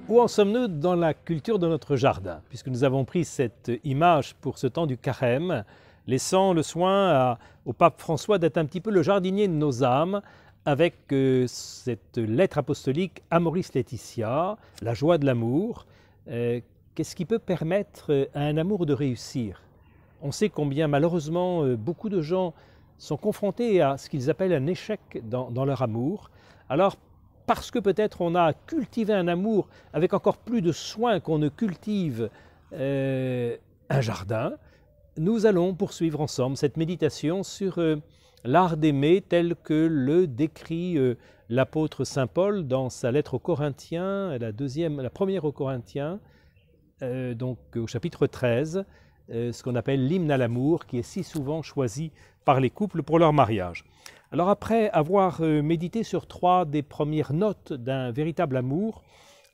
Où en sommes-nous dans la culture de notre jardin? Puisque nous avons pris cette image pour ce temps du carême, laissant le soin au pape François d'être un petit peu le jardinier de nos âmes, avec cette lettre apostolique Amoris Laetitia, la joie de l'amour. Qu'est-ce qui peut permettre à un amour de réussir? On sait combien malheureusement beaucoup de gens sont confrontés à ce qu'ils appellent un échec dans leur amour. Alors, parce que peut-être on a cultivé un amour avec encore plus de soin qu'on ne cultive un jardin, nous allons poursuivre ensemble cette méditation sur l'art d'aimer tel que le décrit l'apôtre Saint Paul dans sa lettre aux Corinthiens, la première aux Corinthiens, donc au chapitre 13, ce qu'on appelle l'hymne à l'amour, qui est si souvent choisi par les couples pour leur mariage. Alors après avoir médité sur 3 des premières notes d'un véritable amour,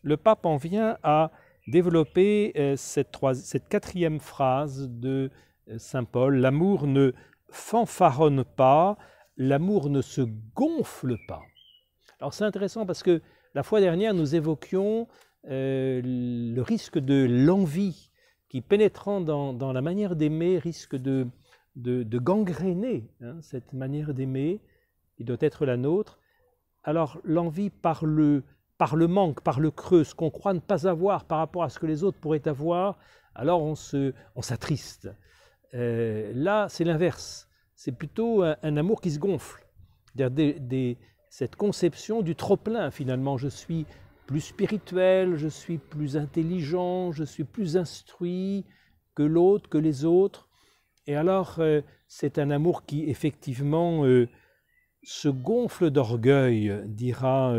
le pape en vient à développer cette 4e phrase de Saint Paul: l'amour ne fanfaronne pas, l'amour ne se gonfle pas. Alors c'est intéressant parce que la fois dernière nous évoquions le risque de l'envie qui, pénétrant dans la manière d'aimer, risque de gangréner cette manière d'aimer qui doit être la nôtre. Alors l'envie par le manque, par le creux, ce qu'on croit ne pas avoir par rapport à ce que les autres pourraient avoir, alors on s'attriste. Là c'est l'inverse, c'est plutôt un amour qui se gonfle, c'est-à-dire cette conception du trop-plein finalement. Je suis plus spirituel, je suis plus intelligent, je suis plus instruit que l'autre, que les autres. Et alors, c'est un amour qui, effectivement, se gonfle d'orgueil, dira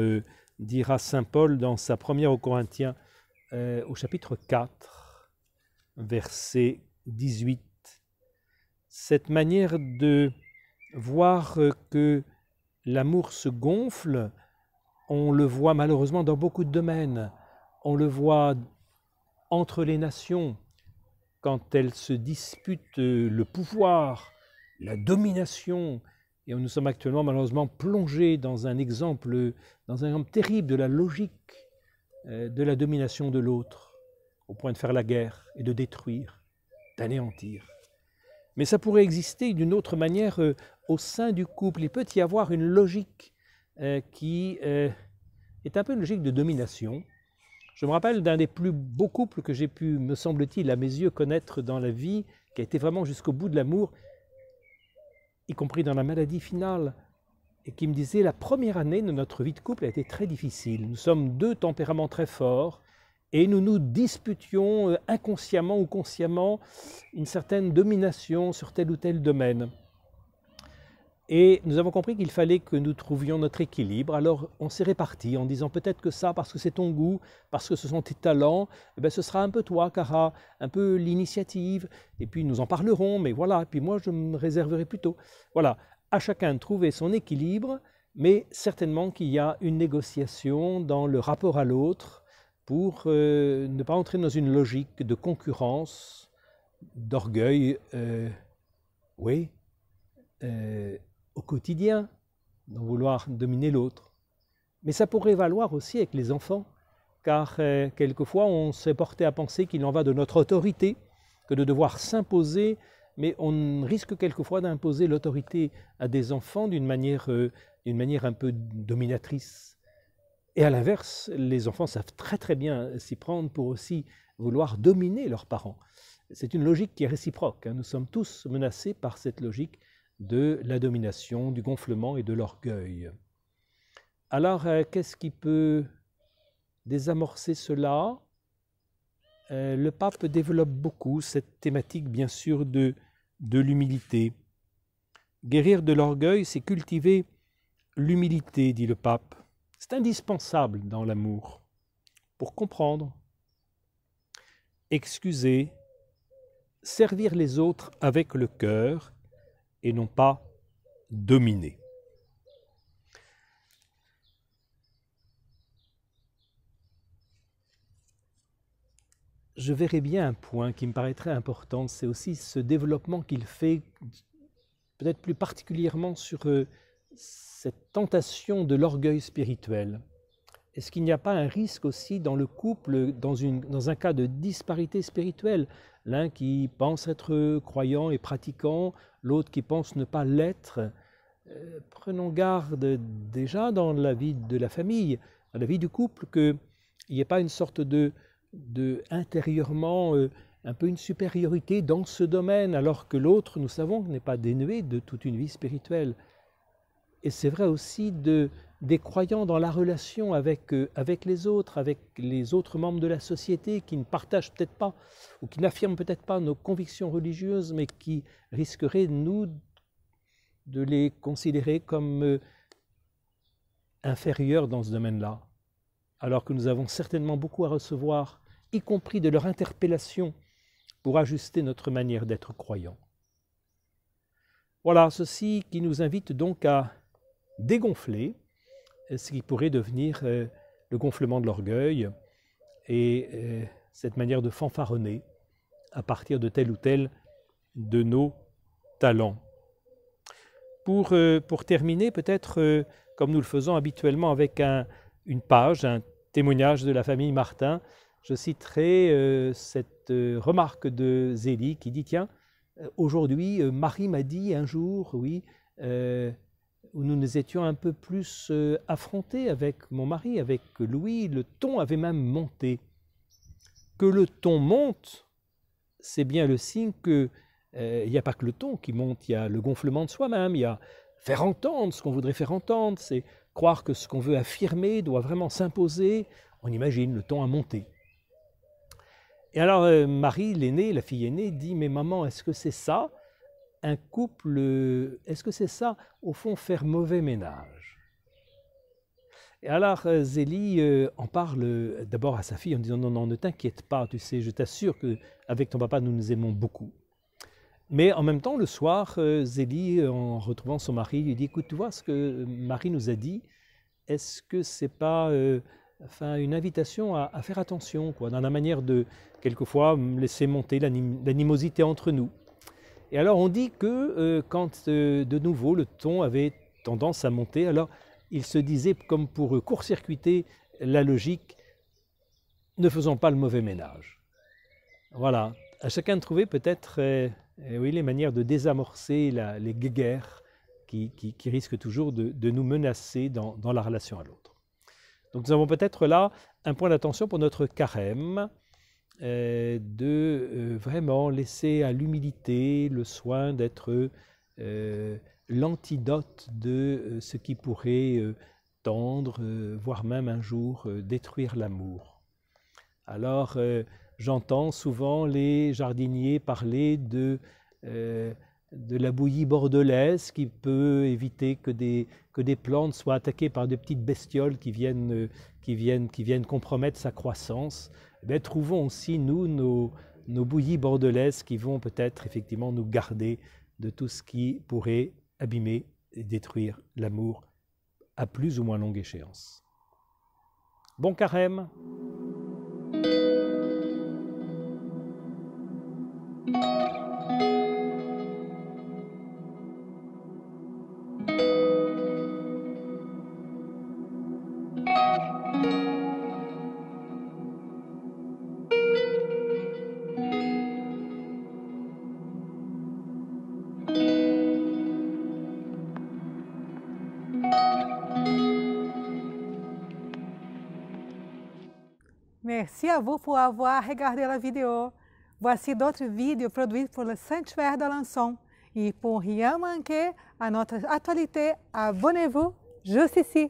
Saint Paul dans sa première aux Corinthiens, au chapitre 4, verset 18. Cette manière de voir que l'amour se gonfle, on le voit malheureusement dans beaucoup de domaines. On le voit entre les nations, quand elles se disputent le pouvoir, la domination, et nous sommes actuellement malheureusement plongés dans un exemple terrible de la logique de la domination de l'autre, au point de faire la guerre et de détruire, d'anéantir. Mais ça pourrait exister d'une autre manière au sein du couple. Il peut y avoir une logique qui est un peu une logique de domination. Je me rappelle d'un des plus beaux couples que j'ai pu, me semble-t-il, à mes yeux, connaître dans la vie, qui a été vraiment jusqu'au bout de l'amour, y compris dans la maladie finale, et qui me disait: la première année de notre vie de couple a été très difficile. Nous sommes 2 tempéraments très forts, et nous nous disputions inconsciemment ou consciemment une certaine domination sur tel ou tel domaine. Et nous avons compris qu'il fallait que nous trouvions notre équilibre. Alors on s'est répartis en disant: peut-être que ça, parce que c'est ton goût, parce que ce sont tes talents, eh bien, ce sera un peu toi, Cara, un peu l'initiative. Et puis nous en parlerons, mais voilà. Et puis moi, je me réserverai plutôt. Voilà, à chacun de trouver son équilibre, mais certainement qu'il y a une négociation dans le rapport à l'autre pour ne pas entrer dans une logique de concurrence, d'orgueil, au quotidien, d'en vouloir dominer l'autre. Mais ça pourrait valoir aussi avec les enfants, car quelquefois on s'est porté à penser qu'il en va de notre autorité, que de devoir s'imposer, mais on risque quelquefois d'imposer l'autorité à des enfants d'une manière un peu dominatrice. Et à l'inverse, les enfants savent très très bien s'y prendre pour aussi vouloir dominer leurs parents. C'est une logique qui est réciproque. Nous sommes tous menacés par cette logique de la domination, du gonflement et de l'orgueil. Alors, qu'est-ce qui peut désamorcer cela? Le pape développe beaucoup cette thématique, bien sûr, de l'humilité. Guérir de l'orgueil, c'est cultiver l'humilité, dit le pape. C'est indispensable dans l'amour pour comprendre, excuser, servir les autres avec le cœur, et non pas dominer. Je verrais bien un point qui me paraîtrait important, c'est aussi ce développement qu'il fait, peut-être plus particulièrement sur cette tentation de l'orgueil spirituel? Est-ce qu'il n'y a pas un risque aussi dans le couple, dans un cas de disparité spirituelle? L'un qui pense être croyant et pratiquant, l'autre qui pense ne pas l'être. Prenons garde déjà dans la vie de la famille, dans la vie du couple, qu'il n'y ait pas une sorte de intérieurement un peu une supériorité dans ce domaine, alors que l'autre, nous savons, n'est pas dénué de toute une vie spirituelle. Et c'est vrai aussi des croyants dans la relation avec les autres membres de la société qui ne partagent peut-être pas ou qui n'affirment peut-être pas nos convictions religieuses, mais qui risqueraient, nous, de les considérer comme inférieurs dans ce domaine-là, alors que nous avons certainement beaucoup à recevoir, y compris de leur interpellation, pour ajuster notre manière d'être croyants. Voilà, ceci qui nous invite donc à dégonfler ce qui pourrait devenir le gonflement de l'orgueil et cette manière de fanfaronner à partir de tel ou tel de nos talents. Pour terminer, peut-être comme nous le faisons habituellement avec une page, un témoignage de la famille Martin, je citerai cette remarque de Zélie qui dit « Tiens, aujourd'hui, Marie m'a dit un jour, oui, où nous étions un peu plus affrontés avec mon mari, avec Louis, le ton avait même monté. Que le ton monte, c'est bien le signe que il n'y a pas que le ton qui monte, il y a le gonflement de soi-même, il y a faire entendre ce qu'on voudrait faire entendre, c'est croire que ce qu'on veut affirmer doit vraiment s'imposer. On imagine, le ton a monté. Et alors Marie, l'aînée, la fille aînée, dit « Mais maman, est-ce que c'est ça, un couple, est-ce que c'est ça, au fond, faire mauvais ménage ?» Et alors Zélie en parle d'abord à sa fille en disant « Non, non, ne t'inquiète pas, tu sais, je t'assure qu'avec ton papa, nous nous aimons beaucoup. » Mais en même temps, le soir, Zélie, en retrouvant son mari, lui dit « Écoute, tu vois ce que Marie nous a dit, est-ce que c'est pas une invitation à faire attention, quoi, dans la manière de, quelquefois, laisser monter l'animosité entre nous ?» Et alors on dit que quand de nouveau le ton avait tendance à monter, alors il se disait comme pour court-circuiter la logique, ne faisons pas le mauvais ménage. Voilà, à chacun de trouver peut-être oui, les manières de désamorcer les guéguerres qui risquent toujours de nous menacer dans la relation à l'autre. Donc nous avons peut-être là un point d'attention pour notre carême, de vraiment laisser à l'humilité le soin d'être l'antidote de ce qui pourrait tendre, voire même un jour détruire l'amour. Alors j'entends souvent les jardiniers parler de la bouillie bordelaise qui peut éviter que des plantes soient attaquées par de petites bestioles qui viennent compromettre sa croissance. Mais trouvons aussi, nous, nos bouillies bordelaises qui vont peut-être effectivement nous garder de tout ce qui pourrait abîmer et détruire l'amour à plus ou moins longue échéance. Bon carême! Merci à vous pour avoir regardé la vidéo. Voici d'autres vidéos produites pour le Sanctuaire d'Alençon. Et pour rien manquer à notre actualité, abonnez-vous juste ici.